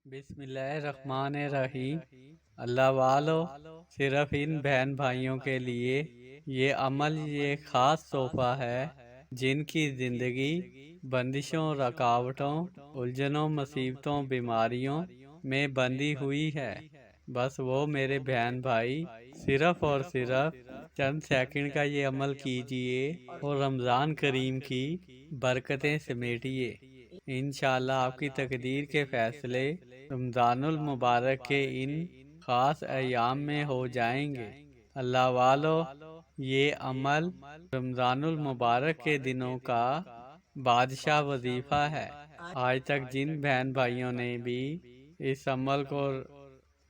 بسم اللہ الرحمن الرحیم۔ اللہ والو، صرف ان بہن بھائیوں کے لیے یہ عمل یہ خاص تحفہ ہے جن کی زندگی بندشوں، رکاوٹوں، الجھنوں، مصیبتوں، بیماریوں میں بندھی ہوئی ہے۔ بس وہ میرے بہن بھائی صرف اور صرف چند سیکنڈ کا یہ عمل کیجئے اور رمضان کریم کی برکتیں سمیٹیے۔ انشاءاللہ آپ کی تقدیر کے فیصلے رمضان المبارک کے ان خاص ایام میں ہو جائیں گے۔ اللہ والو، یہ عمل رمضان المبارک کے دنوں کا بادشاہ وظیفہ ہے۔ آج تک جن بہن بھائیوں نے بھی اس عمل کو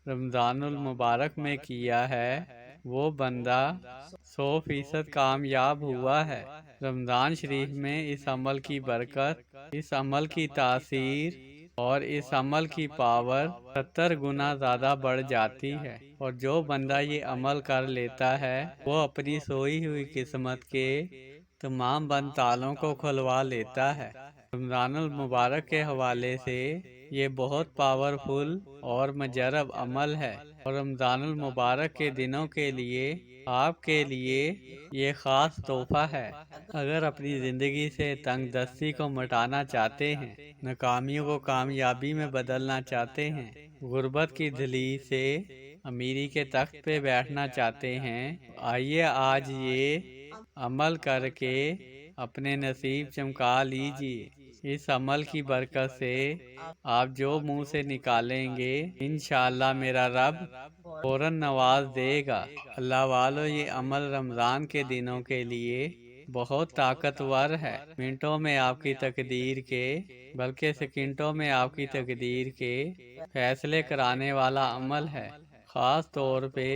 رمضان المبارک میں کیا ہے وہ بندہ 100% کامیاب ہوا ہے۔ رمضان شریف میں اس عمل کی برکت، اس عمل کی تاثیر اور اس عمل کی پاور 70 گنا زیادہ بڑھ جاتی ہے، اور جو بندہ یہ عمل کر لیتا ہے وہ اپنی سوئی ہوئی قسمت کے تمام بند تالوں کو کھلوا لیتا ہے۔ رمضان المبارک کے حوالے سے یہ بہت پاورفل اور مجرب عمل ہے، اور رمضان المبارک کے دنوں کے لیے آپ کے لیے یہ خاص تحفہ ہے۔ اگر اپنی زندگی سے تنگ دستی کو مٹانا چاہتے ہیں، ناکامیوں کو کامیابی میں بدلنا چاہتے ہیں، غربت کی دھلیز سے امیری کے تخت پہ بیٹھنا چاہتے ہیں، آئیے آج یہ عمل کر کے اپنے نصیب چمکا لیجئے۔ اس عمل کی برکت سے آپ جو منہ سے نکالیں گے انشاءاللہ میرا رب فوراً نواز دے گا۔ اللہ والو، یہ عمل رمضان کے دنوں کے لیے بہت طاقتور ہے۔ منٹوں میں آپ کی تقدیر کے بلکہ سیکنڈوں میں آپ کی تقدیر کے فیصلے کرانے والا عمل ہے۔ خاص طور پہ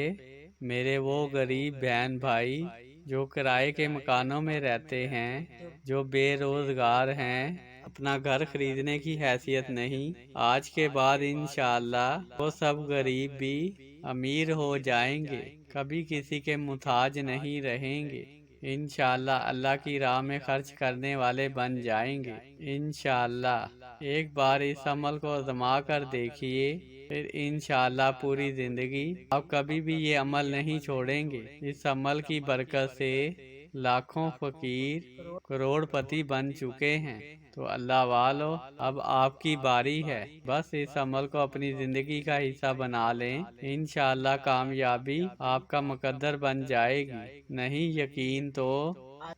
میرے وہ غریب بہن بھائی جو کرائے کے مکانوں میں رہتے ہیں، جو بے روزگار ہیں، اپنا گھر خریدنے کی حیثیت نہیں، آج کے بعد انشاءاللہ وہ سب غریب بھی امیر ہو جائیں گے، کبھی کسی کے محتاج نہیں رہیں گے۔ انشاءاللہ اللہ کی راہ میں خرچ کرنے والے بن جائیں گے۔ انشاءاللہ ایک بار اس عمل کو آزما کر دیکھیے، پھر انشاءاللہ پوری زندگی آپ کبھی بھی یہ عمل نہیں چھوڑیں گے۔ اس عمل کی برکت سے لاکھوں فقیر کروڑ پتی بن چکے ہیں۔ تو اللہ والو، اب آپ کی باری ہے، بس اس عمل کو اپنی زندگی کا حصہ بنا لیں، انشاءاللہ کامیابی آپ کا مقدر بن جائے گی۔ نہیں یقین تو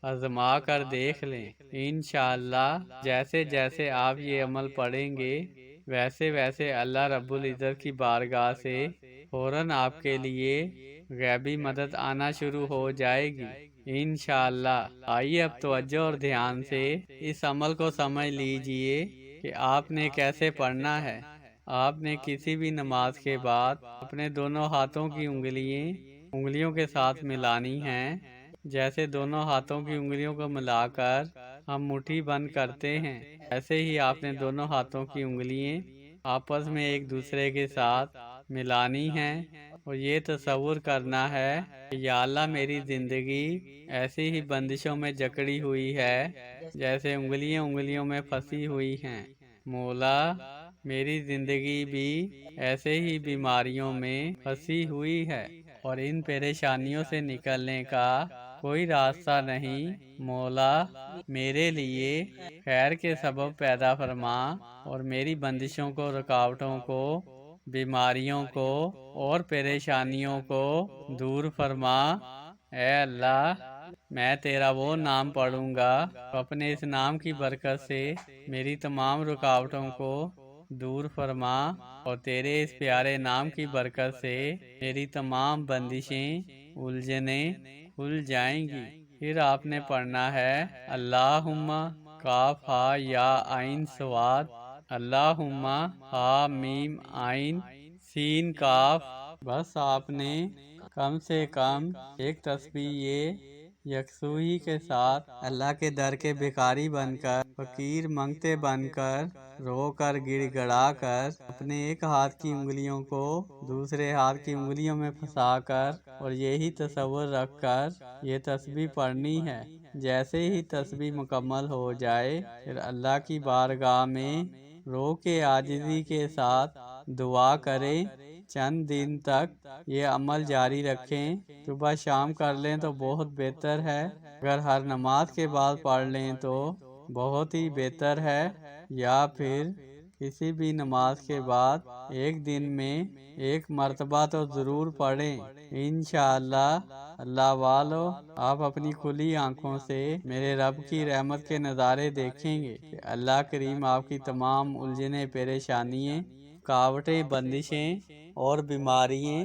آزما کر دیکھ لیں، انشاءاللہ جیسے جیسے آپ یہ عمل پڑھیں گے ویسے ویسے اللہ رب العزت کی بارگاہ سے فوراً آپ کے لیے غیبی مدد آنا شروع ہو جائے گی، انشاءاللہ۔ آئیے اب توجہ اور دھیان سے اس عمل کو سمجھ لیجئے کہ آپ نے کیسے پڑھنا ہے۔ آپ نے کسی بھی نماز کے بعد اپنے دونوں ہاتھوں کی انگلیوں کے ساتھ ملانی ہیں، جیسے دونوں ہاتھوں کی انگلیوں کو ملا کر ہم مٹھی بند کرتے ہیں، ایسے ہی آپ نے دونوں ہاتھوں کی انگلیاں آپس میں ایک دوسرے کے ساتھ ملانی ہیں، اور یہ تصور کرنا ہے کہ یا اللہ میری زندگی ایسی ہی بندشوں میں جکڑی ہوئی ہے جیسے انگلیوں میں پھنسی ہوئی ہیں۔ مولا، میری زندگی بھی ایسے ہی بیماریوں میں پھنسی ہوئی ہے اور ان پریشانیوں سے نکلنے کا کوئی راستہ نہیں۔ مولا، میرے لیے خیر کے سبب پیدا فرما اور میری بندشوں کو، رکاوٹوں کو، بیماریوں کو اور پریشانیوں کو دور فرما۔ اے اللہ، میں تیرا وہ نام پڑھوں گا تو اپنے اس نام کی برکت سے میری تمام رکاوٹوں کو دور فرما، اور تیرے اس پیارے نام کی برکت سے میری تمام بندشیں، الجھنیں کھل جائیں گی۔ پھر آپ نے پڑھنا ہے اللہم کاف ہا یا عین صاد، اللہم ہا میم عین سین کاف۔ بس آپ نے کم سے کم ایک تسبیح یہ یکسوئی کے ساتھ اللہ کے در کے بھکاری بن کر، فقیر منگتے بن کر، رو کر، گڑ گڑا کر، اپنے ایک ہاتھ کی انگلیوں کو دوسرے ہاتھ کی انگلیوں میں پھنسا کر اور یہی تصور رکھ کر یہ تسبیح پڑھنی ہے۔ جیسے ہی تسبیح مکمل ہو جائے پھر اللہ کی بارگاہ میں رو کے عاجزی کے ساتھ دعا کریں چند دن تک یہ عمل جاری رکھیں، صبح شام کر لیں تو بہت بہتر ہے، اگر ہر نماز کے بعد پڑھ لیں تو بہت ہی بہتر ہے، یا پھر کسی بھی نماز کے بعد ایک دن میں ایک مرتبہ تو ضرور پڑھیں۔ انشاءاللہ اللہ والو آپ اپنی کھلی آنکھوں سے میرے رب کی رحمت کے نظارے دیکھیں گے کہ اللہ کریم آپ کی تمام الجھنیں پریشانیاں، رکاوٹیں، بندشیں اور بیماریاں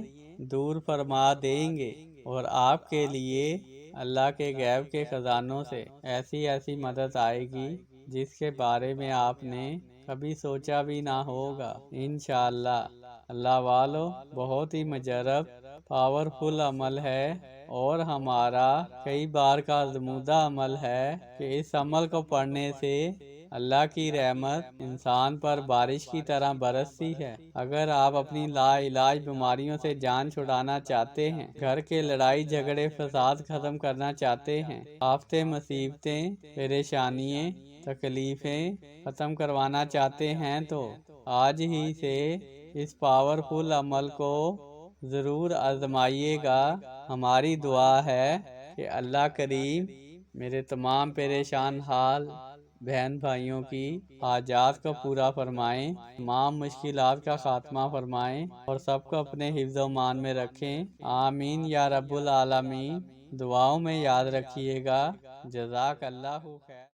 دور فرما دیں گے، اور آپ کے لیے اللہ کے غیب کے خزانوں سے ایسی ایسی مدد آئے گی جس کے بارے میں آپ نے کبھی سوچا بھی نہ ہوگا۔ انشاءاللہ اللہ والو بہت ہی مجرب پاورفل عمل ہے، اور ہمارا کئی بار کا آزمودہ عمل ہے کہ اس عمل کو پڑھنے سے اللہ کی رحمت انسان پر بارش کی طرح برستی ہے۔ اگر آپ اپنی لا علاج بیماریوں سے جان چھڑانا چاہتے ہیں، گھر کے لڑائی جھگڑے فساد ختم کرنا چاہتے ہیں، آفتیں مصیبتیں پریشانیاں تکلیفیں ختم کروانا چاہتے ہیں، تو آج ہی سے اس پاورفل عمل کو ضرور آزمائیے گا۔ ہماری دعا ہے کہ اللہ کریم میرے تمام پریشان حال بہن بھائیوں کی حاجات کو پورا فرمائیں، تمام مشکلات کا خاتمہ فرمائیں، اور سب کو اپنے حفظ و امان میں رکھیں۔ آمین یا رب العالمین۔ دعاؤں میں یاد رکھیے گا۔ جزاک اللہ خیر۔